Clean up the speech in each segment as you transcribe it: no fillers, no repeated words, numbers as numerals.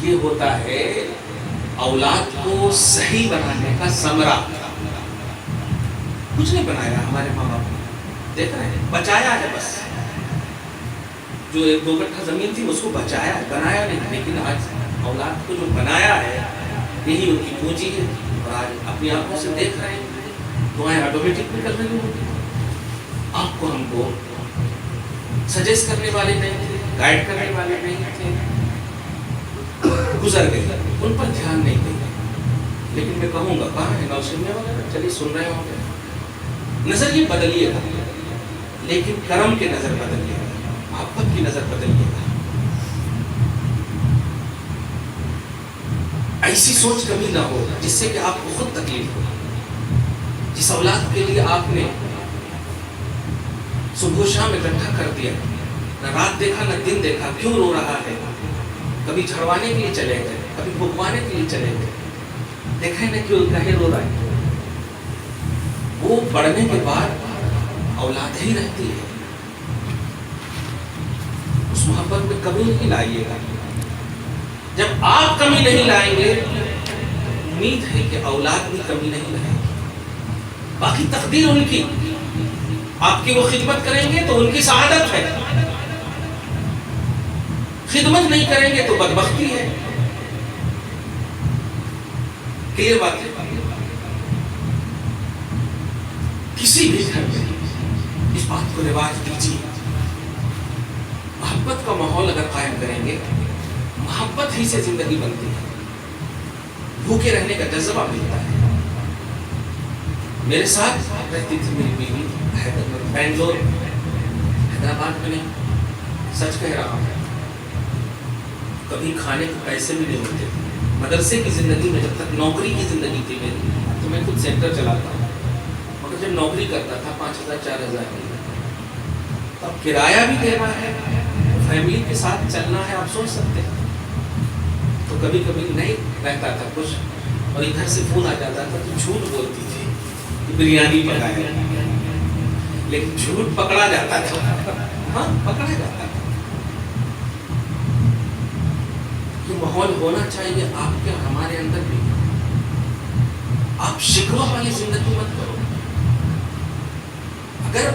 یہ ہوتا ہے اولاد کو صحیح بنانے کا ثمرہ. کچھ نہیں بنایا ہمارے ماں باپ نے, دیکھ رہے ہیں, بچایا ہے بس. جو 1-2 کٹھا زمین تھی اس کو بچایا ہے, بنایا نہیں. لیکن آج اولاد کو جو بنایا ہے یہی ان کی پونجی ہے. اور آج اپنی آنکھوں سے دیکھ رہے ہیں, دعائیں آٹومیٹک نکل رہی ہوتی. آپ کو ہم کو سجیسٹ کرنے والے نہیں تھے, گائیڈ کرنے والے نہیں تھے, گزر گئے, ان پر دھیان نہیں دیں. لیکن میں کہوں گا کہاں ہے نوشیمیہ وغیرہ, چلیے سن رہے ہوں گے, نظریے بدلیے گا, لیکن کرم کے نظر بدلیے گا, محبت کی نظر بدلیے گا. ایسی سوچ کبھی نہ ہو جس سے کہ آپ کو خود تکلیف ہو. جس اولاد کے لیے آپ نے صبح و شام اکٹھا کر دیا, نہ رات دیکھا نہ دن دیکھا, کیوں رو رہا ہے, کبھی جھڑوانے کے لیے چلے گئے, کبھی بھگوانے کے لیے چلے گئے, دیکھا ہے نا کیوں کہے رو رہا ہے. وہ بڑھنے کے بعد اولاد ہی رہتی ہے. اس محبت میں کمی نہیں لائیے گا. جب آپ کمی نہیں لائیں گے امید ہے کہ اولاد بھی کمی نہیں لائے گی. باقی تقدیر ان کی, آپ کی وہ خدمت کریں گے تو ان کی سعادت ہے, خدمت نہیں کریں گے تو بدبختی ہے. کلیئر بات ہے. کسی بھی گھر میں اس بات کو رواج دیجیے, محبت کا ماحول اگر قائم کریں گے, محبت ہی سے زندگی بنتی ہے, بھوکے رہنے کا جذبہ ملتا ہے. میرے ساتھ رہتی تھی میری بیوی بنگلور, حیدرآباد میں نہیں, سچ کہہ رہا ہوں. کبھی کھانے کے پیسے بھی نہیں ہوتے تھے. مدرسے کی زندگی میں جب تک نوکری کی زندگی تھی میری, تو میں خود سینٹر چلاتا ہوں, مگر جب نوکری کرتا تھا 5,000-4,000 کی, تب کرایہ بھی دینا ہے, فیملی کے ساتھ چلنا ہے, آپ سوچ سکتے ہیں. تو کبھی کبھی نہیں رہتا تھا کچھ, اور ادھر سے فون آ جاتا تھا تو جھوٹ بولتی تھی کہ بریانی پکایا, لیکن جھوٹ پکڑا جاتا تھا. ہاں پکڑا جاتا تھا. یہ ماحول ہونا چاہیے آپ کے ہمارے اندر بھی. آپ شکوہ والی زندگی مت کرو. اگر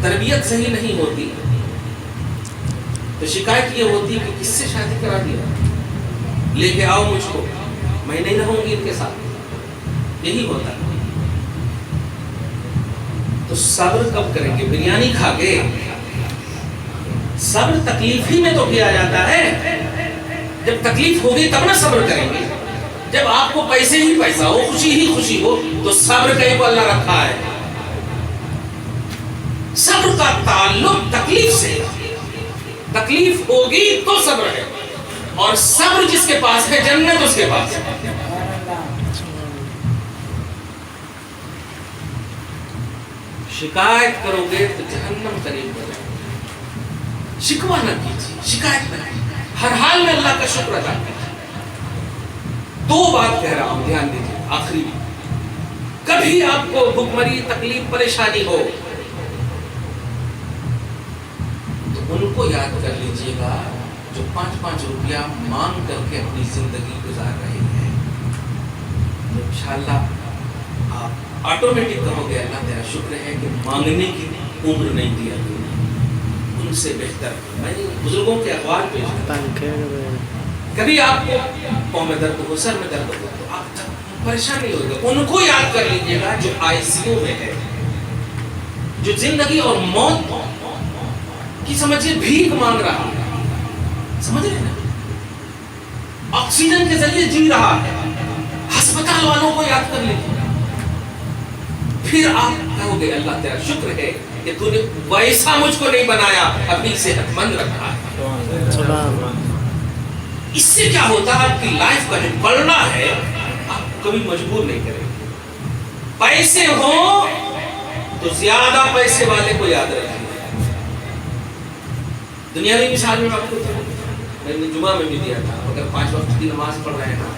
تربیت صحیح نہیں ہوتی تو شکایت یہ ہوتی کہ کس سے شادی کرا دیا, لے کے آؤ مجھ کو, میں نہیں رہوں گی ان کے ساتھ. یہی ہوتا ہے. تو صبر کب کریں گے؟ بریانی کھا کے. صبر تکلیف ہی میں تو کیا جاتا ہے. جب تکلیف ہوگی تب نہ صبر کریں گے. جب آپ کو پیسے ہی پیسہ ہو, خوشی ہی خوشی ہو, تو صبر کہیں کو اللہ رکھا ہے. صبر کا تعلق تکلیف سے. تکلیف ہوگی تو صبر ہے, اور صبر جس کے پاس ہے جنت اس کے پاس ہے. شکایت کرو گے تو جہنم قریب ہو جائے. شکوہ نہ کیجیے, شکایت نہ کیجیے, ہر حال میں اللہ کا شکر ادا کیجیے. 2 بات کہہ رہا ہوں, دھیان دیجیے, آخری. کبھی آپ کو بھوک مری, تکلیف, پریشانی ہو تو ان کو یاد کر لیجیے گا جو 5-5 روپیہ مانگ کر کے اپنی زندگی گزار رہے ہیں. انشاءاللہ آپ آٹومیٹک کہو گے اللہ تیرا شکر ہے کہ مانگنے کی عمر نہیں دیا تو نے, ان سے بہتر. میں بزرگوں کے اقوال پیش, کبھی آپ کو پاؤں میں درد ہو, سر میں درد ہو, تو آپ پریشان نہیں ہوگا. ان کو یاد کر لیجیے گا جو ICU میں ہے, جو زندگی اور موت کی سمجھیے بھیک مانگ رہا ہے. سمجھ رہے ہیں, آکسیجن کے ذریعے جی رہا ہے. ہسپتال والوں کو یاد کر لیجیے. پھر آپ کہو گے اللہ تیرا شکر ہے کہ تو نے ویسا مجھ کو نہیں بنایا, اپنی صحت مند رکھا ہے. اس سے کیا ہوتا ہے, آپ کی لائف کا جو بڑھنا ہے آپ کبھی مجبور نہیں کریں گے. پیسے ہوں تو زیادہ پیسے والے کو یاد رکھیں. دنیاوی مثال میں آپ کو میں نے جمعہ میں بھی دیا تھا, اگر 5 وقت کی نماز پڑھ رہے ہیں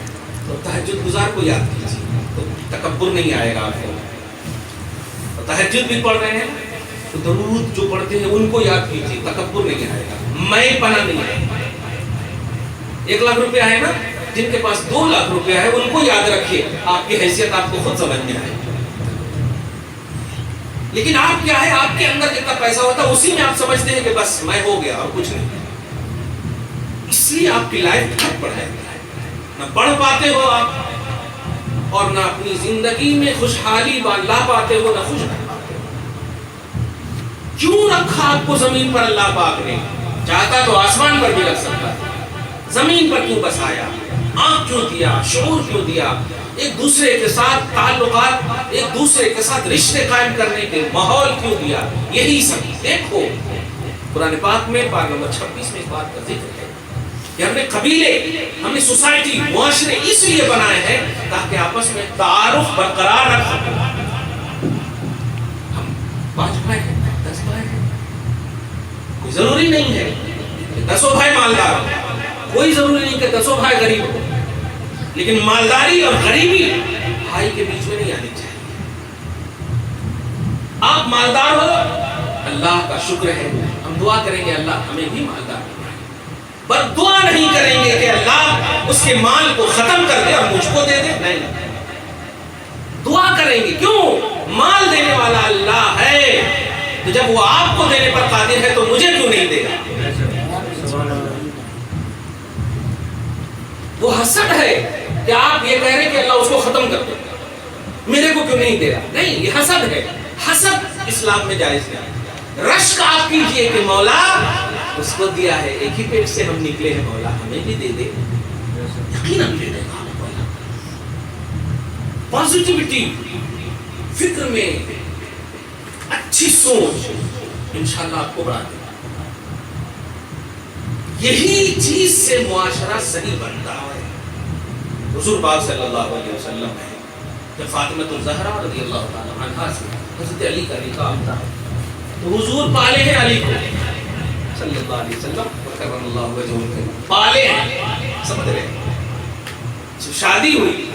تو تہجد گزار کو یاد کیجیے, تو تکبر نہیں آئے گا آپ کو. تہجد بھی پڑھ رہے ہیں تو درود جو پڑھتے ہیں ان کو یاد کیجیے, تکبر نہیں آئے گا, میں پناہ نہیں آئے گا. 1 لاکھ روپیہ ہے نا, جن کے پاس 2 لاکھ روپیہ ہے ان کو یاد رکھیے، آپ کی حیثیت آپ کو خود سمجھ میں آئے. لیکن آپ کیا ہے، آپ کے اندر جتنا پیسہ ہوتا ہے اسی میں آپ سمجھتے ہیں کہ بس میں ہو گیا اور کچھ نہیں. اس لیے آپ کی لائف تھک پڑ ہے، نہ پڑھ پاتے ہو آپ اور نہ اپنی زندگی میں خوشحالی لا پاتے ہو، نہ خوش رہ پاتے ہو. کیوں رکھا آپ کو زمین پر اللہ پاک نے؟ چاہتا تو آسمان پر بھی رکھ سکتا ہے. زمین پر کیوں بسایا؟ آنکھ کیوں دیا؟ شعور کیوں دیا؟ ایک دوسرے کے ساتھ تعلقات، ایک دوسرے کے ساتھ رشتے قائم کرنے کے ماحول کیوں دیا؟ یہی سب دیکھو قرآن پاک میں پارہ نمبر 26 میں اس بات کا ذکر ہے کہ ہم نے قبیلے، ہم نے سوسائٹی، معاشرے اس لیے بنائے ہیں تاکہ آپس میں تعارف برقرار رکھ سکیں. ہم 5 بھائی ہیں، 10 بھائی ہیں، کوئی ضروری نہیں ہے کہ 10 بھائی مالدار ہو، کوئی ضروری نہیں کہ 10 بھائی غریب ہو، لیکن مالداری اور غریبی بھائی کے بیچ میں نہیں آنی چاہیے. آپ مالدار ہو، اللہ کا شکر ہے، ہم دعا کریں گے اللہ ہمیں بھی مالدار بنائے، پر دعا نہیں کریں گے کہ اللہ اس کے مال کو ختم کر دے اور مجھ کو دے دے. نہیں، دعا کریں گے. کیوں؟ مال دینے والا اللہ ہے، تو جب وہ آپ کو دینے پر قادر ہے تو مجھے کیوں نہیں دے گا؟ وہ حسد ہے کہ آپ یہ کہہ رہے ہیں کہ اللہ اس کو ختم کر دے، میرے کو کیوں نہیں دے رہا. نہیں، یہ حسد ہے. حسد اسلام میں جائز ہے. رشک آپ کیجئے کہ مولا اس کو دیا ہے، ایک ہی پیٹ سے ہم نکلے ہیں، مولا ہمیں بھی دے دے. یقیناً دے دے گا. پازیٹیوٹی، فکر میں اچھی سوچ انشاءاللہ آپ کو بڑھا دے. یہی چیز سے معاشرہ صحیح بنتا ہے. حضور پاک صلی اللہ علیہ وسلم ہے جب فاطمہ الزہرا رضی اللہ تعالی عنہا سے حضرت علی کا نکاح ہوتا ہے تو حضور پالے ہیں علی کو صلی اللہ علیہ وسلم، کرم اللہ وجہہ، پالے ہیں. سمجھ رہے ہیں؟ شادی ہوئی،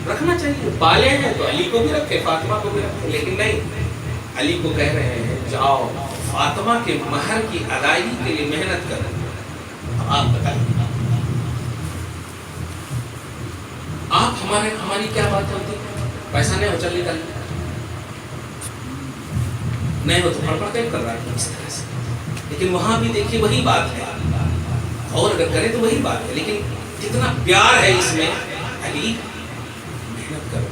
رکھنا چاہیے. پالے ہیں تو علی کو بھی رکھے، فاطمہ کو بھی رکھے. لیکن نہیں، علی کو کہہ رہے ہیں جاؤ فاطمہ کے مہر کی ادائیگی کے لیے محنت کرو. آپ بتائیے، آپ ہماری کیا بات ہوتی ہے؟ پیسہ نہیں ہو چل نکل، نہیں ہو تو پڑھ پڑھ کر رہا ہے اس طرح سے. لیکن وہاں بھی دیکھیے وہی بات ہے، اور اگر کرے تو وہی بات ہے. لیکن جتنا پیار ہے اس میں، علی محنت کرو.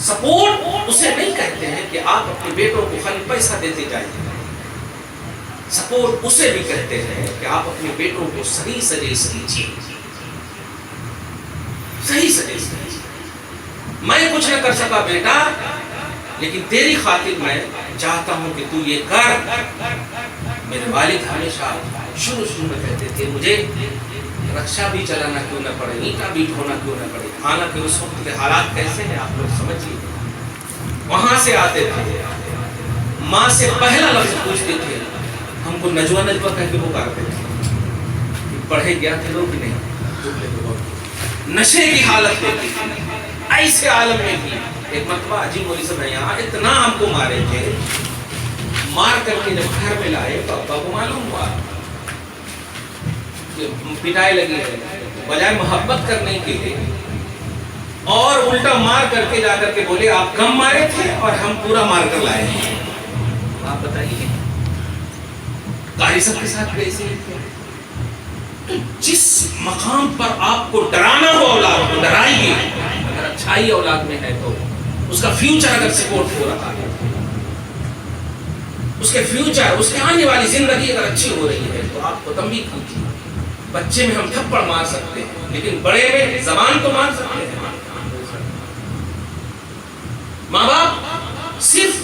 سپورٹ اسے نہیں کہتے ہیں کہ آپ اپنے بیٹوں کو خالی پیسہ دیتے جائیے. سپورٹ اسے بھی کہتے ہیں کہ آپ اپنے بیٹوں کو صحیح سجیس کیجیے، صحیح سجیس کیجیے. میں کچھ نہ کر سکا بیٹا، لیکن تیری خاطر میں چاہتا ہوں کہ تو یہ کر. میرے والد ہمیشہ شروع میں کہتے تھے مجھے رکشا بھی چلانا کیوں نہ پڑے، اینٹا بھی ڈھونا کیوں نہ پڑے. حالانکہ اس وقت کے حالات کیسے ہیں آپ لوگ سمجھیے. وہاں سے آتے تھے، ماں سے پہلا لفظ پوچھتے تھے، ہم کو نجوہ کہہ کے پکارتے تھے، پڑھے گیا تھے لوگ نہیں. نشے کی حالت میں تھی، ایسے عالم میں تھی. ایک مرتبہ عجیب مولی سے یہاں اتنا ہم کو مارے تھے، مار کر کے جب گھر میں لائے تو ابا کو معلوم ہوا پٹائی لگی ہے. بجائے محبت کرنے کے لیے اور الٹا مار کر کے جا کر کے بولے آپ کم مارے تھے اور ہم پورا مار کر لائے ہیں. آپ بتائیے قاری صاحب کے ساتھ کیسے؟ تو جس مقام پر آپ کو ڈرانا ہو اولاد کو ڈرائیے. اگر اچھائی اولاد میں ہے تو اس کا فیوچر اگر سپورٹ ہو رہا ہے، اس کے فیوچر، اس کے آنے والی زندگی اگر اچھی ہو رہی ہے تو آپ کو تنبیہ کیجیے. بچے میں ہم تھپڑ مار سکتے ہیں لیکن بڑے میں زبان تو مار سکتے ہیں. ماں باپ صرف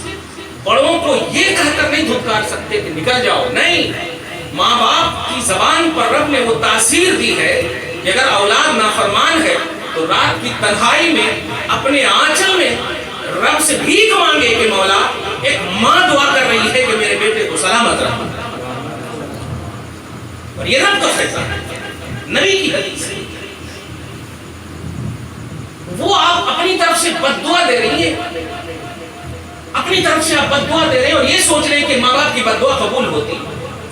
بڑوں کو یہ کہہ کر نہیں دھتکار سکتے کہ نکل جاؤ. نہیں، ماں باپ کی زبان پر رب نے وہ تاثیر دی ہے کہ اگر اولاد نافرمان ہے تو رات کی تنہائی میں اپنے آنچل میں رب سے بھیک مانگے کہ مولا، ایک ماں دعا کر رہی ہے کہ میرے بیٹے کو سلامت رکھ. اور یہ رب کا فیصلہ ہے، نبی کی حدیث ہے. وہ آپ اپنی طرف سے بد دعا دے رہی ہیں، اپنی طرف سے آپ بد دعا دے رہے ہیں اور یہ سوچ رہے ہیں کہ ماں باپ کی بد دعا قبول ہوتی.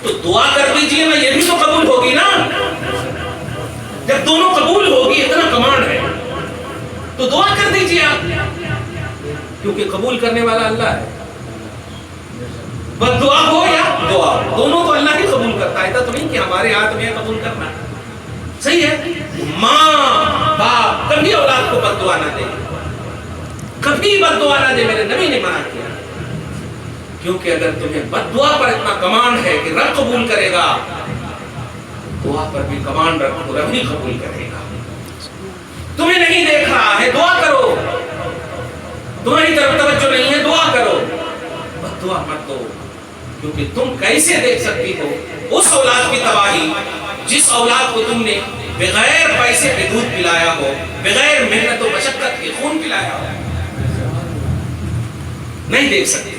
تو دعا کر دیجئے نا، یہ بھی تو قبول ہوگی نا. جب دونوں قبول ہوگی، اتنا کمانڈ ہے تو دعا کر دیجئے آپ، کیونکہ قبول کرنے والا اللہ ہے. بس دعا ہو یا دعا، دونوں تو اللہ ہی قبول کرتا ہے. ایسا تو نہیں کہ ہمارے ہاتھ میں قبول کرنا. صحیح ہے. ماں باپ کبھی اولاد کو بد دعا نہ دے، کبھی بد دعا نہ دے. میرے نبی نے منع کیا، کیونکہ اگر تمہیں بد دعا پر اتنا کمانڈ ہے کہ رب قبول کرے گا، دعا پر بھی کمانڈ رکھو، رب ہی قبول کرے گا. تمہیں نہیں دیکھ رہا ہے، دعا کرو. تمہاری طرف توجہ نہیں ہے، دعا کرو. بد دعا مت دو، کیونکہ تم کیسے دیکھ سکتی ہو اس اولاد کی تباہی جس اولاد کو تم نے بغیر پیسے کے دودھ پلایا ہو، بغیر محنت و مشقت کے خون پلایا ہو. نہیں دیکھ سکتے.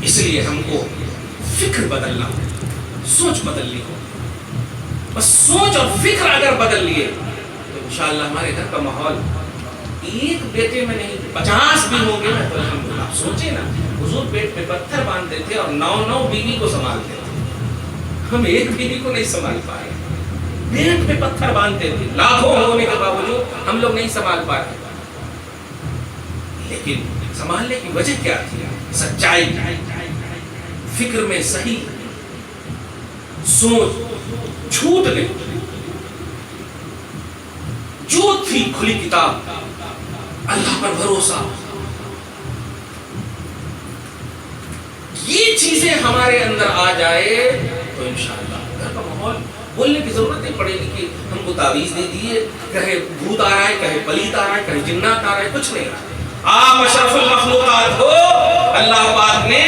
اس لیے ہم کو فکر بدلنا ہو، سوچ بدلنی ہو. بس سوچ اور فکر اگر بدل لیے تو انشاءاللہ ہمارے گھر کا ماحول ایک بیٹے میں نہیں 50 بھی ہوں گے نا تو الحمدللہ. آپ سوچیں نا، حضور پیٹ پہ پتھر باندھتے تھے اور 9 بیوی کو سنبھالتے تھے. ہم ایک بیوی کو نہیں سنبھال پائے. پیٹ پہ پتھر باندھتے تھے، لاکھوں ہونے کے باوجود ہم لوگ نہیں سنبھال پائے. لیکن سنبھالنے کی وجہ کیا تھی؟ سچائی، فکر میں صحیح سوچ، جھوٹ نہیں، جو تھی کھلی کتاب، اللہ پر بھروسہ. یہ چیزیں ہمارے اندر آ جائے تو انشاءاللہ گھر کا ماحول بولنے کی ضرورت نہیں پڑے گی کہ ہم کو تعویذ دے دیے، کہیں بھوت آ رہا ہے، کہیں پلیت آ رہا ہے، کہیں جنات آ رہا ہے. کچھ نہیں. آپ اشرف المخلوقات ہو. اللہ پاک نے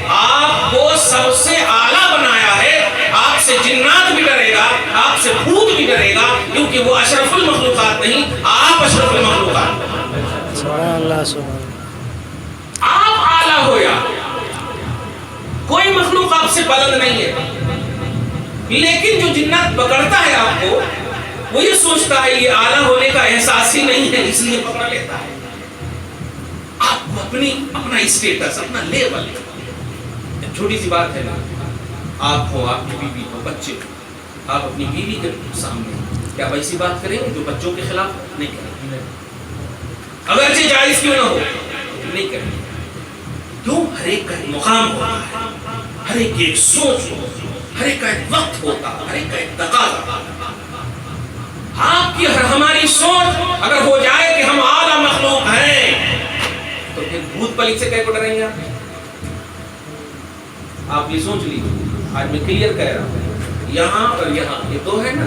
آپ کو سب سے اعلیٰ بنایا ہے. آپ سے جنات بھی ڈرے گا، آپ سے بھوت بھی ڈرے گا، کیونکہ وہ اشرف المخلوقات نہیں، آپ اشرف المخلوقات. سبحان اللہ، سبحان. آپ اعلیٰ ہو یا کوئی مخلوق آپ سے بلند نہیں ہے. لیکن جو جنات پکڑتا ہے آپ کو، وہ یہ سوچتا ہے یہ اعلیٰ ہونے کا احساس ہی نہیں ہے، اس لیے پکڑ لیتا ہے. آپ کو اپنا اسٹیٹس، اپنا لیول. چھوٹی سی بات ہے نا، آپ ہو، آپ کی بیوی ہو، بچے ہو، آپ اپنی بیوی کے سامنے کیا ویسی بات کریں گے جو بچوں کے خلاف؟ نہیں کریں گے. اگرچہ جائز کیوں نہ ہو نہیں کریں گے. کیوں؟ ہر ایک کا ایک مقام ہوتا ہے، ہر ایک کی ایک سوچ ہوتی ہے، ہر ایک کا ایک وقت ہوتا ہے، ہر ایک کا ایک تقاضا. آپ کی ہماری سوچ اگر ہو جائے کہ ہم اعلیٰ مخلوق ہیں تو پھر بھوت پلیت سے کہہ کو ڈریں گے؟ آپ یہ سوچ لیجیے. آج میں کلیئر کہہ رہا ہوں، یہاں اور یہاں یہ دو ہے نا،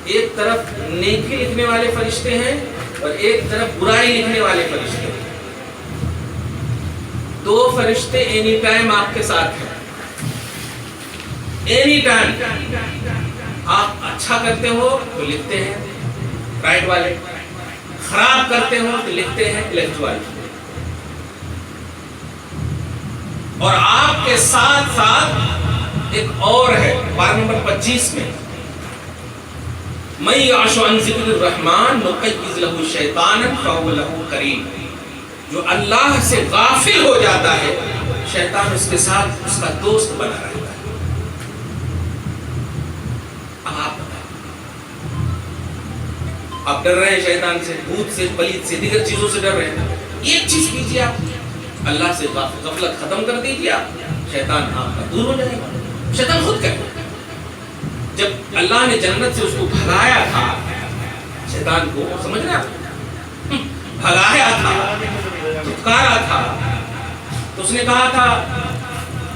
ایک طرف نیکی لکھنے والے فرشتے ہیں اور ایک طرف برائی لکھنے والے فرشتے ہیں. دو فرشتے اینی ٹائم آپ کے ساتھ ہیں. اینی ٹائم آپ اچھا کرتے ہو تو لکھتے ہیں رائٹ والے، خراب کرتے ہو تو لکھتے ہیں لیفٹ والے. اور آپ کے ساتھ ساتھ ایک اور ہے، بار نمبر 25 میں، مَن یعش عن ذکر الرحمن نقیض لہ شیطانا فہو لہ قرین. جو اللہ سے غافل ہو جاتا ہے، شیطان اس کے ساتھ اس کا دوست بنا رہتا ہے. آپ ڈر رہے ہیں شیطان سے، بھوت سے، پلیت سے، دیگر چیزوں سے ڈر رہے ہیں. ایک چیز کیجیے، آپ اللہ سے غفلت ختم کر دیجیے، شیطان آپ کا دور ہو جائے گا. شیطان خود کہتا ہے، جب اللہ نے جنت سے اس کو بھگایا تھا، شیطان کو سمجھ رہے ہیں، بھگایا تھا، دھتکارا تھا، تو اس نے کہا تھا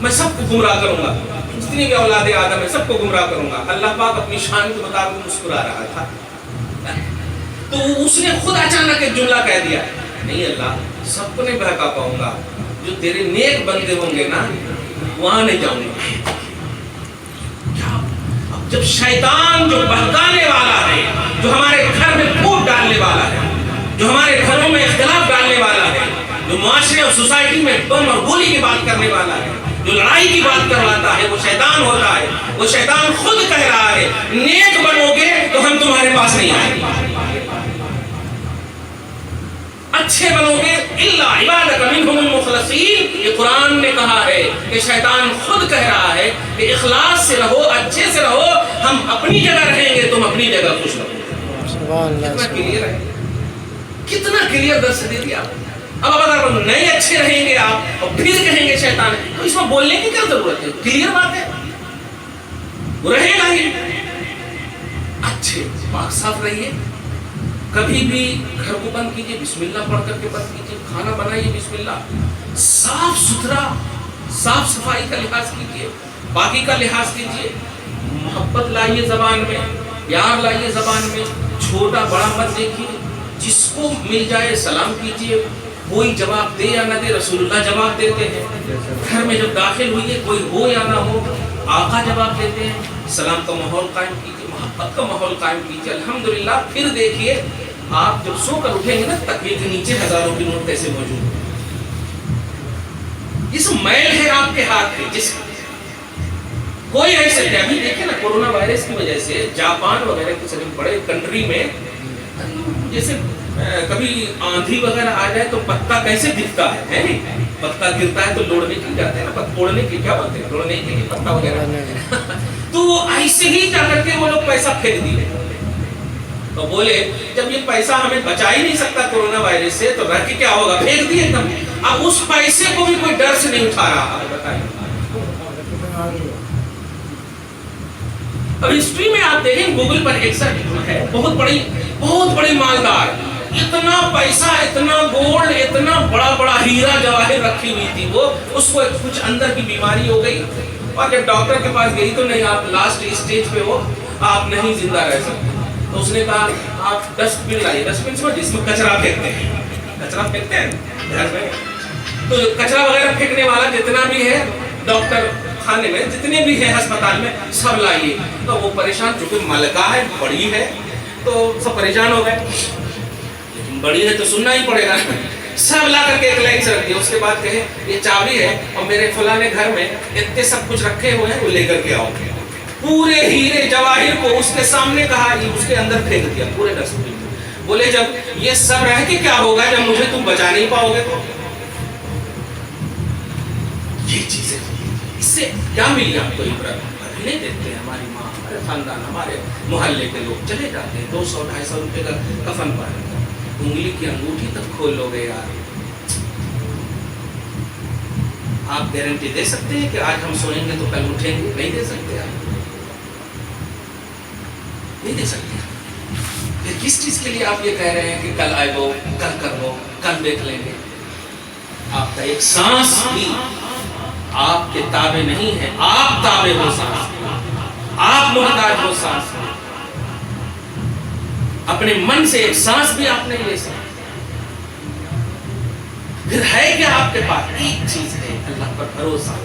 میں سب کو گمراہ کروں گا، جتنی بھی اولاد آدم ہے سب کو گمراہ کروں گا. اللہ پاک اپنی شان کے مطابق مسکرا رہا تھا. تو اس نے خود اچانک ایک جملہ کہہ دیا، نہیں اللہ سب کو نہیں بہکا پاؤں گا، جو تیرے نیک بندے ہوں گے نا وہاں نہیں جاؤں گا. جب شیطان جو بہکانے والا ہے، جو ہمارے گھر میں پھوٹ ڈالنے والا ہے، جو ہمارے گھروں میں اختلاف ڈالنے والا ہے، جو معاشرے اور سوسائٹی میں بم اور گولی کی بات کرنے والا ہے، جو لڑائی کی بات کرواتا ہے، وہ شیطان ہوتا ہے. وہ شیطان خود کہہ رہا ہے نیک بنو گے تو ہم تمہارے پاس نہیں آئیں گے، اچھے بنو گے الا عبادک منہم المخلصین. یہ قرآن نے کہا ہے کہ شیطان خود کہہ رہا ہے کہ کہ اخلاص سے رہو، اچھے سے رہو، ہم اپنی جگہ رہیں گے، تم اپنی جگہ خوش رہو. کتنا کلیئر ہے، کتنا کلیئر درس دے دیا. اب اگر نہیں اچھے رہیں گے آپ اور پھر کہیں گے شیطان ہے، تو اس میں بولنے کی کیا ضرورت ہے؟ کلیئر بات ہے، رہے گا ہی. اچھے پاک صاف رہیے. کبھی بھی گھر کو بند کیجئے، بسم اللہ پڑھ کر کے بند کیجئے. کھانا بنائیے بسم اللہ. صاف ستھرا، صاف صفائی کا لحاظ کیجئے، باقی کا لحاظ کیجئے. محبت لائیے زبان میں، پیار لائیے زبان میں. چھوٹا بڑا مت دیکھیے، جس کو مل جائے سلام کیجئے. کوئی جواب دے یا نہ دے، رسول اللہ جواب دیتے ہیں. گھر میں جب داخل ہوئیے، کوئی ہو یا نہ ہو، آقا جواب دیتے ہیں. سلام کا ماحول قائم کیجئے، محبت کا ماحول قائم کیجئے. الحمدللہ. پھر دیکھیے آپ جب سو کر اٹھیں گے نا، تکیے کے نیچے ہزاروں کے نوٹ کیسے موجود ہیں. جس میل ہے آپ کے ہاتھ میں، جس کوئی رہ سکتے. ابھی دیکھیں نا کورونا وائرس کی وجہ سے جاپان وغیرہ کے بڑے کنٹری میں جیسے کبھی آندھی وغیرہ آ جائے تو پتا کیسے دکھتا ہے نہیں؟ پتا گرتا ہے تو لوڑنے کے جاتے ہیں نا، توڑنے کے کیا بولتے ہیں، لوڑنے کے لیے پتا وغیرہ. تو ایسے ہی جا کر کے وہ لوگ پیسہ پھینک دیے. تو بولے جب یہ پیسہ ہمیں بچا ہی نہیں سکتا کورونا وائرس سے، تو رہ کے کیا ہوگا؟ پھینک دیے ایک دم. اب اس پیسے کو بھی کوئی ڈر سے نہیں اٹھا رہا ہے. بتائیے. اب ہسٹری میں آپ دیکھیں، گوگل پر ایک سرچ ہے، بہت بڑی مالدار، اتنا پیسہ، اتنا گولڈ، اتنا بڑا ہیرا جواہر رکھی ہوئی تھی. وہ اس کو کچھ اندر کی بیماری ہو گئی، اور جب ڈاکٹر کے پاس گئی تو نہیں، آپ لاسٹ اسٹیج پہ ہو، آپ نہیں زندہ رہ سکتے. تو اس نے کہا آپ ڈسٹ بن لائیے. ڈسٹ بن جس میں کچرا پھینکتے ہیں، کچرا پھینکتے ہیں گھر میں. تو کچرا وغیرہ پھینکنے والا جتنا بھی ہے ڈاکٹر خانے میں، جتنے بھی ہیں ہسپتال میں، سب لائیے. تو وہ پریشان، چونکہ ملکہ ہے، بڑی ہے، تو سب پریشان ہو گئے. لیکن بڑی ہے تو سننا ہی پڑے گا. سب لا کر کے ایک لائن سے رکھ دیا. اس کے بعد کہے یہ چابی ہے اور میرے فلاں گھر میں اتنے سب کچھ رکھے ہوئے ہیں، وہ لے کر کے آؤ. پورے ہیرے جواہر کو اس کے سامنے کہا، اس کے اندر پھینک دیا پورے ڈسٹ بن میں. بولے جب یہ سب رہ کے کیا ہوگا جب مجھے تم بچا نہیں پاؤ گے؟ تو یہ چیزیں اس سے کیا ملی آپ کو عبرت؟ ابھی نہیں دیکھتے. ہماری ماں، ہمارے خاندان، ہمارے محلے کے لوگ چلے جاتے ہیں 200-250 روپے کا کفن پہن کر. انگلی کی انگوٹھی تک کھول لو گے یار. آپ گارنٹی دے سکتے ہیں کہ آج ہم سوئیں گے تو کل اٹھیں گے؟ نہیں دے سکتے. آپ نہیں دے سکتے. پھر کس چیز کے لیے آپ یہ کہہ رہے ہیں کہ کل آئے وہ، کل کر وہ، کل دیکھ لیں گے؟ آپ کا ایک سانس بھی آپ کے تابع نہیں ہے. آپ تابع ہو سانس، آپ محتاج ہو سانس. اپنے من سے ایک سانس بھی آپ نہیں لے سکتے. پھر ہے کیا آپ کے پاس؟ ایک چیز ہے، اللہ پر بھروسہ.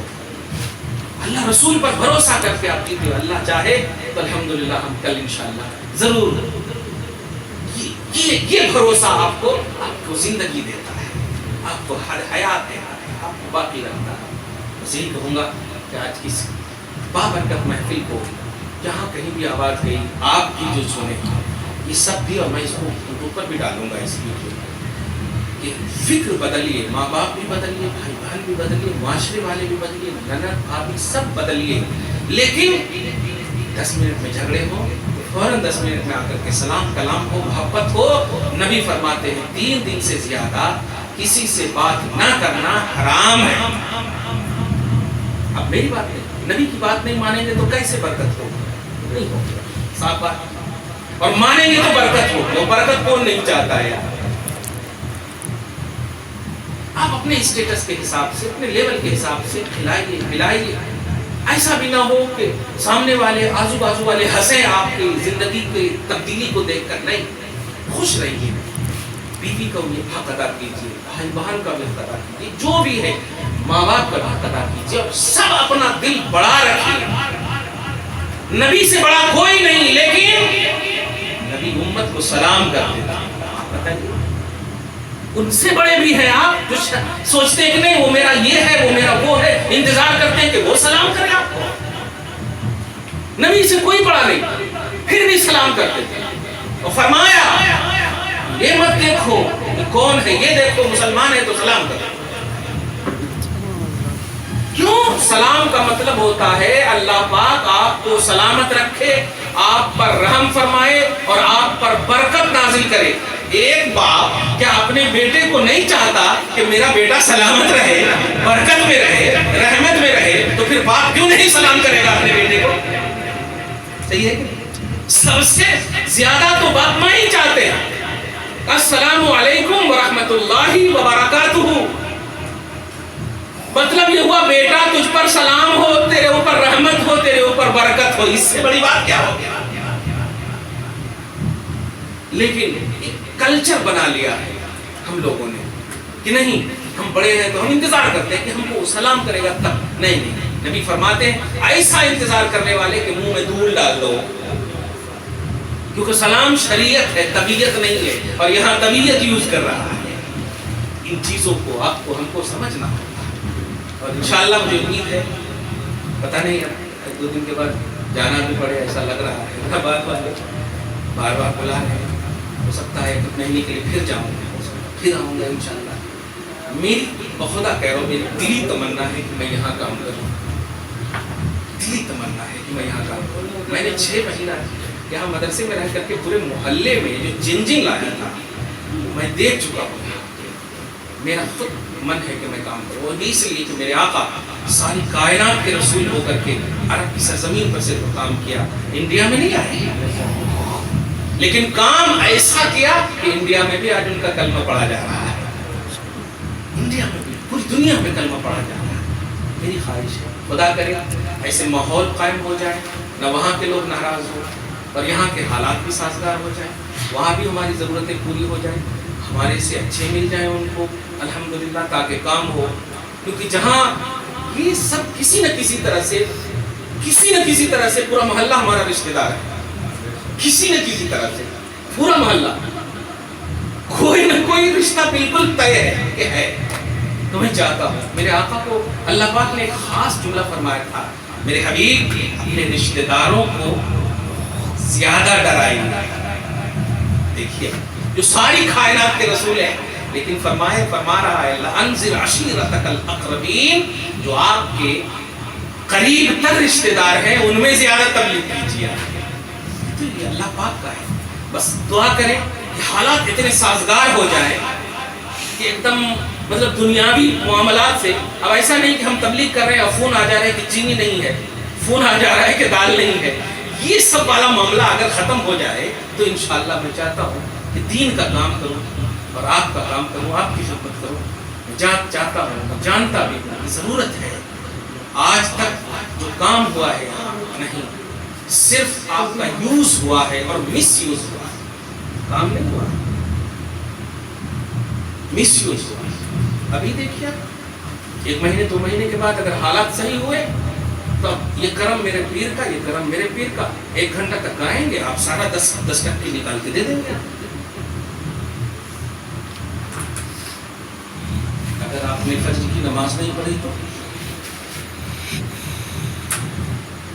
اللہ رسول پر بھروسہ کر کے آپ کیجیے. اللہ چاہے تو الحمدللہ ہم کل انشاءاللہ ضرور. یہ بھروسہ آپ کو زندگی دیتا ہے، آپ کو ہر حیات دیتا ہے، آپ کو باقی رکھتا ہے. بس یہی کہوں گا کہ آج کی بابرکت محفل کو جہاں کہیں بھی آواز گئی، آپ کی جو سنے یہ سب بھی، اور میں اس کو اوپر بھی ڈالوں گا اس ویڈیو کہ فکر بدلیے. ماں باپ بھی بدلیے، بھائی بہن بھی بدلیے، معاشرے والے بھی بدلیے، نند بھابھی سب بدلیے. لیکن 10 منٹ میں جھگڑے ہو فوراً 10 منٹ میں آ کر کے سلام کلام ہو، محبت ہو. نبی فرماتے ہیں 3 دن سے زیادہ کسی سے بات نہ کرنا حرام ہے. اب میری بات نہیں، نبی کی بات نہیں مانیں گے تو کیسے برکت ہو؟ نہیں ہوگا. صاف بات. اور مانیں گے تو برکت ہو. وہ برکت کون نہیں چاہتا ہے؟ آپ اپنے اسٹیٹس کے حساب سے، اپنے لیول کے حساب سے کھلائیے پلائیے. ایسا بھی نہ ہو کہ سامنے والے آزو بازو والے ہنسیں آپ کی زندگی کی تبدیلی کو دیکھ کر. نہیں، خوش رہیے. بیوی کا بھی حق ادا کیجیے، بھائی بہن کا بھی حق ادا کیجیے، جو بھی ہے ماں باپ کا بھی حق ادا کیجیے. اور سب اپنا دل بڑا رکھیے. نبی سے بڑا کوئی نہیں، لیکن نبی امت کو سلام کرتے تھے. آپ بتائیے ان سے بڑے بھی ہیں آپ جو سوچتے ہیں کہ نہیں وہ میرا یہ ہے، وہ میرا وہ ہے، انتظار کرتے ہیں کہ وہ سلام کرے آپ کو. نبی سے کوئی بڑا نہیں، پھر بھی سلام کرتے تھے. اور فرمایا یہ مت دیکھو کہ کون ہے، یہ دیکھو مسلمان ہے تو سلام کرو. کیوں؟ سلام کا مطلب ہوتا ہے اللہ پاک آپ کو سلامت رکھے، آپ پر رحم فرمائے اور آپ پر برکت نازل کرے۔ ایک باپ کیا اپنے بیٹے کو نہیں چاہتا کہ میرا بیٹا سلامت رہے، برکت میں رہے، رحمت میں رہے؟ تو پھر باپ کیوں نہیں سلام کرے گا اپنے بیٹے کو؟ صحیح ہے کہ سب سے زیادہ تو باپ ماں ہی چاہتے ہیں السلام علیکم ورحمۃ اللہ وبرکاتہ، مطلب یہ ہوا بیٹا تجھ پر سلام ہو، تیرے اوپر رحمت ہو، تیرے اوپر برکت ہو، اس سے بڑی بات کیا ہو گیا؟ لیکن کلچر بنا لیا ہے ہم لوگوں نے کہ نہیں، ہم بڑے ہیں تو ہم انتظار کرتے ہیں کہ ہم کو سلام کرے گا تب۔ نہیں، نبی فرماتے ہیں ایسا انتظار کرنے والے کے منہ میں دھول ڈال دو، کیونکہ سلام شریعت ہے، طبیعت نہیں ہے، اور یہاں طبیعت یوز کر رہا ہے۔ ان چیزوں کو آپ کو ہم کو سمجھنا ہوگا، اور انشاءاللہ مجھے امید ہے، پتہ نہیں اب ایک دو دن کے بعد جانا بھی پڑے ایسا لگ رہا ہے، بار بار بلا رہے ہیں، ہو سکتا ہے ایک مہینے کے لیے پھر جاؤں گا، پھر آؤں گا انشاءاللہ۔ میری بخدا کہہ رہا ہوں، میری دلی تمنا ہے کہ میں یہاں کام کروں، دلی تمنا ہے کہ میں یہاں کام کروں۔ میں نے 6 مہینہ یہاں مدرسے میں رہ کر کے پورے محلے میں جو جنجنگ لایا تھا میں دیکھ چکا ہوں۔ میرا خود من ہے کہ میں کام کروں، اور اس لیے کہ میرے آقا ساری کائنات کے رسول ہو کر کے عرب کی سرزمین پر صرف کام کیا، انڈیا میں نہیں آئے، لیکن کام ایسا کیا کہ انڈیا میں بھی آج ان کا کلمہ پڑھا جا رہا ہے، انڈیا میں بھی، پوری دنیا میں کلمہ پڑھا جا رہا ہے۔ میری خواہش ہے خدا کرے ایسے ماحول قائم ہو جائے، نہ وہاں کے لوگ ناراض ہو اور یہاں کے حالات بھی سازگار ہو جائیں، وہاں بھی ہماری ضرورتیں پوری ہو جائیں، ہمارے سے اچھے مل جائیں ان کو الحمدللہ، تاکہ کام ہو۔ کیونکہ جہاں یہ سب کسی نہ کسی طرح سے پورا محلہ ہمارا رشتہ دار ہے، کسی نہ کسی طرح سے پورا محلہ، کوئی نہ کوئی رشتہ بالکل طے ہے کہ ہے۔ تو میں چاہتا ہوں، میرے آقا کو اللہ پاک نے ایک خاص جملہ فرمایا تھا، میرے حبیب اپنے رشتہ داروں کو زیادہ ڈرائیں۔ دیکھیے جو ساری کائنات کے رسول ہیں، لیکن فرما رہا ہے انذر عشیرتک الاقربین، جو آپ کے قریب تر رشتہ دار ہیں ان میں زیادہ تبلیغ کیجیے۔ تو یہ اللہ پاک کا ہے، بس دعا کریں کہ حالات اتنے سازگار ہو جائیں کہ ایک دم مطلب دنیاوی معاملات سے، اب ایسا نہیں کہ ہم تبلیغ کر رہے ہیں اور فون آ جا رہا ہے کہ چینی نہیں ہے، فون آ جا رہا ہے کہ دال نہیں ہے، یہ سب والا معاملہ اگر ختم ہو جائے تو انشاءاللہ میں چاہتا ہوں کہ دین کا کام کروں اور آپ کا کام کروں، آپ کی خدمت کروں۔ میں چاہتا ہوں، میں جانتا بھی ہوں کہ ضرورت ہے، آج تک جو کام ہوا ہے نہیں، صرف آپ کا یوز ہوا ہے اور مس یوز ہوا ہے، کام نہیں ہوا، مس یوز ہوا ہے۔ ابھی دیکھیے 1 مہینے 2 مہینے کے بعد اگر حالات صحیح ہوئے تو یہ کرم میرے پیر کا، یہ کرم میرے پیر کا، 1 گھنٹہ تک گائیں گے، آپ سارا 10 ٹکی نکال کے دے دیں گے۔ اگر آپ نے فجر کی نماز نہیں پڑھی تو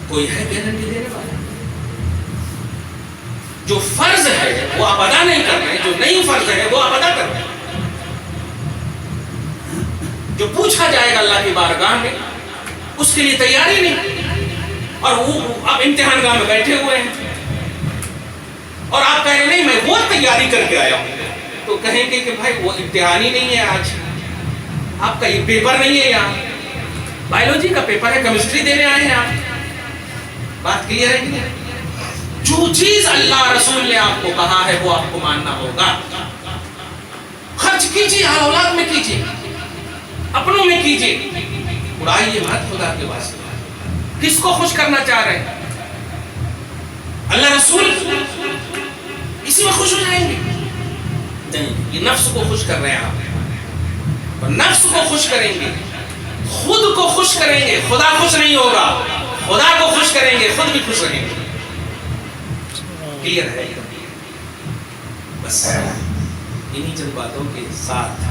کوئی ہے گارنٹی دینے والا؟ جو فرض ہے وہ آپ ادا نہیں کر رہے ہیں، جو نہیں فرض ہے وہ آپ ادا کر رہے ہیں۔ جو پوچھا جائے گا اللہ کی بارگاہ میں اس کے لیے تیاری نہیں، اور وہ آپ امتحان گاہ میں بیٹھے ہوئے ہیں اور آپ کہہ رہے نہیں میں وہ تیاری کر کے آیا ہوں، تو کہیں گے کہ بھائی وہ امتحان ہی نہیں ہے، آج آپ کا یہ پیپر نہیں ہے، یہاں بایولوجی کا پیپر ہے، کیمسٹری دینے آئے ہیں آپ۔ بات کلیئر ہے کہ نہیں؟ جو چیز اللہ رسول نے آپ کو کہا ہے وہ آپ کو ماننا ہوگا۔ خرچ کیجیے، اولاد میں کیجیے، اپنوں میں کیجیے، اڑائیے مت خدا کے واسطے۔ کس کو خوش کرنا چاہ رہے ہیں؟ اللہ رسول اسی میں خوش ہو جائیں گے؟ نہیں، یہ نفس کو خوش کر رہے ہیں آپ، اور نفس کو خوش کریں گے، خود کو خوش کریں گے، خدا خوش نہیں ہوگا، خدا کو خوش کریں گے خود بھی خوش رہیں گے۔ کلیئر ہے؟ بس انہی چند باتوں کے ساتھ،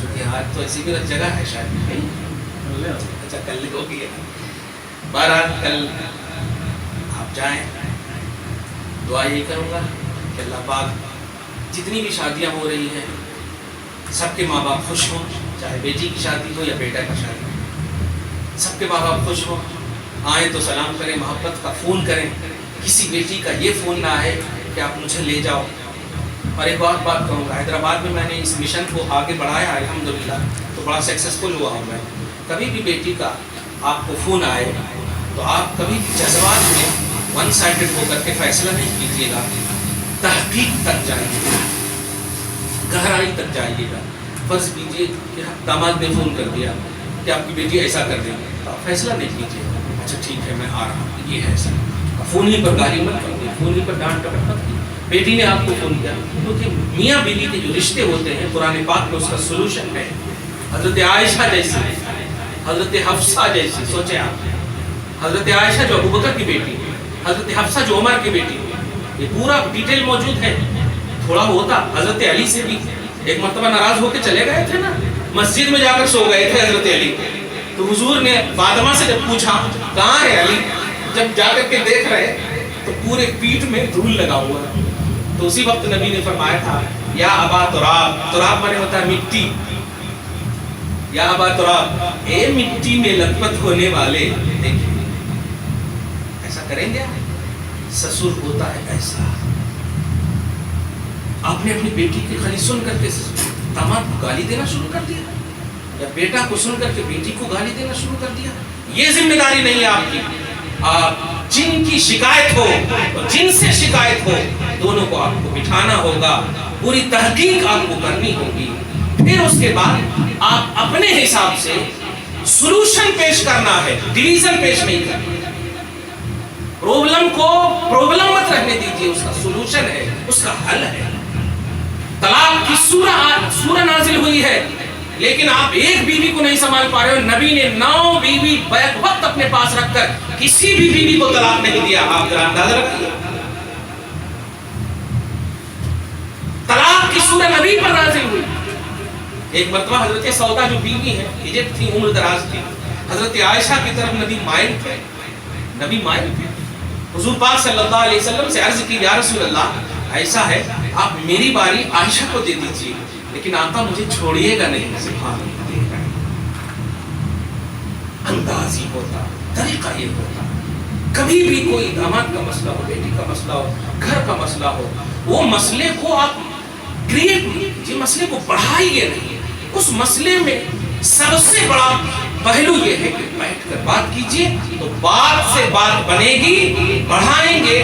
جو کہ آج تو ایسی بھی جگہ ہے شاید نہیں، اچھا کل ہو گیا، بہرحال کل آپ جائیں، دعا یہ کروں گا کہ اللہ پاک جتنی بھی شادیاں ہو رہی ہیں سب کے ماں باپ خوش ہوں، چاہے بیٹی کی شادی ہو یا بیٹا کی شادی ہو، سب کے ماں باپ خوش ہوں، آئیں تو سلام کریں، محبت کا فون کریں. کسی بیٹی کا یہ فون نہ آئے کہ آپ مجھے لے جاؤ. اور ایک اور بات کہوں گا، حیدرآباد میں نے اس مشن کو آگے بڑھایا الحمدللہ، تو بڑا سکسیسفل ہوا ہوں میں. کبھی بھی بیٹی کا آپ کو فون آئے تو آپ کبھی بھی جذبات میں ون سائڈڈ ہو کر کے فیصلہ نہیں کیجیے گا. تحقیق تک جائیے گا، گہرائی تک جائیے گا. فرض کیجیے کہ داماد نے فون کر دیا کہ آپ کی بیٹی ایسا کر دے گی، تو آپ فیصلہ نہیں کیجیے. اچھا ٹھیک ہے میں آ رہا ہوں، یہ ہے ایسا. فون ہی پر گالی مت کیجیے، فون ہی پر ڈانٹ ڈپٹ مت کیجیے. بیٹی نے آپ کو فون کیا، کیونکہ میاں بیوی کے جو رشتے ہوتے ہیں قرآن پاک میں اس کا سولوشن ہے. حضرت عائشہ جیسی، حضرت حفصہ جیسی، سوچیں آپ، حضرت عائشہ جو ابوبکر کی بیٹی، حضرت حفصہ جو عمر کی بیٹی، یہ پورا ڈیٹیل موجود ہے. تھوڑا ہوتا حضرت علی سے بھی ایک مرتبہ ناراض ہو کے چلے گئے تھے نا، مسجد میں جا کر سو گئے تھے حضرت علی. تو حضور نے فاطمہ سے جب پوچھا کہاں ہے علی، جب جا کر کے دیکھ رہے تو پورے پیٹھ میں دھول لگا ہوا ہے. تو اسی وقت نبی نے فرمایا تھا یا ابا تراب، تراب مانے ہوتا ہے مٹی، یا ابا تراب، اے مٹی میں لطپت ہونے والے، دیکھیں ایسا کریں گے. سسر ہوتا ہے ایسا. آپ نے اپنی بیٹی کی خالی سن کر کے داماد کو گالی دینا شروع کر دیا، یا بیٹا کو سن کر کے بیٹی کو گالی دینا شروع کر دیا. یہ ذمہ داری نہیں ہے آپ کی. آپ جن کی شکایت ہو اور جن سے شکایت ہو دونوں کو آپ کو بٹھانا ہوگا، پوری تحقیق آپ کو کرنی ہوگی. پھر اس کے بعد آپ اپنے حساب سے سولوشن پیش کرنا ہے، ڈویژن پیش نہیں کرنا. پرابلم کو پرابلم مت رہنے دیجیے، اس کا سولوشن ہے، اس کا حل ہے. طلاق کی سورہ نازل ہوئی ہے، لیکن آپ ایک بیوی کو نہیں سنبھال پا رہے ہو. نبی نے 9 بیوی بیک وقت اپنے پاس رکھ کر کسی بھی بیوی کو طلاق نہیں دیا. آپ ذرا اندازہ رکھیے. طلاق کی سورہ نبی پر نازل ہوئی. ایک مرتبہ حضرت سودا جو بیوی ہے، ایجپٹ تھی، عمر دراز تھی، حضرت عائشہ کی طرف نبی مائل تھے. نبی مائل تھے. حضور پاک صلی اللہ علیہ وسلم سے عرض کی یا رسول اللہ، ایسا ہے آپ میری باری عائشہ کو دے دیجیے، لیکن آقا مجھے چھوڑیے گا نہیں. سبحان اللہ. انداز ہی ہوتا، طریقہ یہ ہوتا. کبھی بھی کوئی داماد کا مسئلہ ہو، بیٹی کا مسئلہ ہو، گھر کا مسئلہ ہو، وہ مسئلے کو آپ کریٹ نہیں کیجیے، مسئلے کو بڑھائیے نہیں. اس مسئلے میں سب سے بڑا پہلو یہ ہے کہ بیٹھ کر بات کیجیے، تو بات سے بات بنے گی. بڑھائیں گے،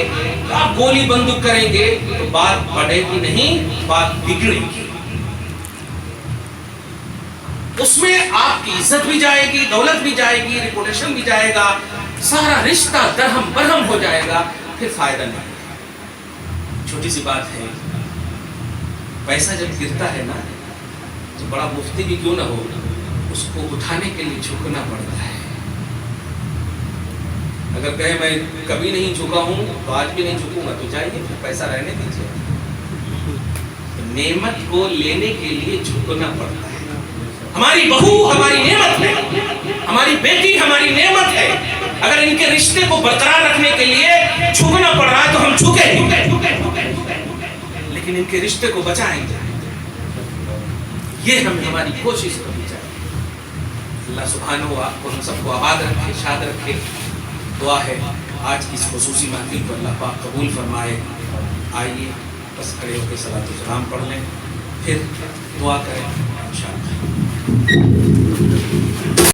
آپ گولی بندوق کریں گے تو بات بڑھے گی نہیں، بات بگڑے گی. اس میں آپ کی عزت بھی جائے گی، دولت بھی جائے گی، ریپوٹیشن بھی جائے گا، سارا رشتہ درہم برہم ہو جائے گا، پھر فائدہ نہیں. چھوٹی سی بات ہے، پیسہ جب گرتا ہے نا، تو بڑا مفتی بھی کیوں نہ ہو، اس کو اٹھانے کے لیے جھکنا پڑتا ہے. اگر کہے میں کبھی نہیں جھکا ہوں تو آج بھی نہیں جھکوں گا، تو جائیے پھر پیسہ رہنے دیجیے. نعمت کو لینے کے لیے جھکنا پڑتا ہے. ہماری بہو ہماری نعمت ہے، ہماری بیٹی ہماری نعمت ہے. اگر ان کے رشتے کو برقرار رکھنے کے لیے جھکنا پڑ رہا ہے تو ہم جھکیں، لیکن ان کے رشتے کو بچائیں گے. یہ ہماری کوشش کرنی چاہیے. اللہ سبحانہ و آپ کو ہم سب کو آباد رکھے، شاد رکھے. دعا ہے آج کی اس خصوصی محفل کو اللہ پاک قبول فرمائے. آئیے بس کھڑے ہو کے صلاۃ و سلام پڑھ لیں، پھر دعا کریں انشاءاللہ.